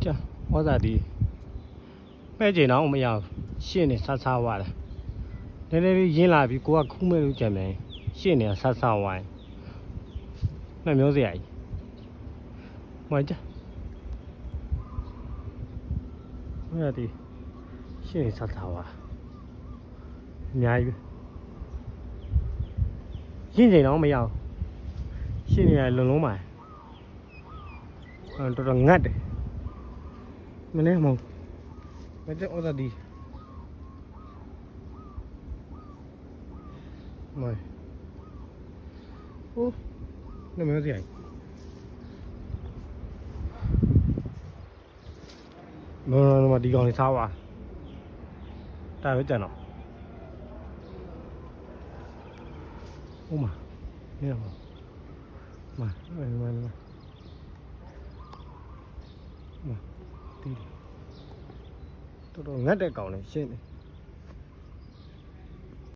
ကြာဩဇာဒီမဲ့ကျင်တော့မရရှင်းနေဆဆဝါတယ်နည်းနည်းလေးရင်းလာပြီးကိုကခုမဲ့လို့ကြံမယ်ရှင်းနေဆဆဝိုင်းနှမျိုးစရာကြီးမကြဩဇာဒီရှင်းနေဆဆဝါအများကြီးရင်းကျင်တော့မရရှင်းနေရလုံလုံးပါတော်တော်ငတ်တယ်မနေ့မောင်မတဲ့ဩဇာဒီမိုင်ဟိုနှမျိုးစရာမဒီကောင်လေးစားပါတာပဲကြံတော့ဟိုမှာနေတော့မှာတီးတော်တော်ငတ်တဲ့ကောင်လေးရှင်းနေ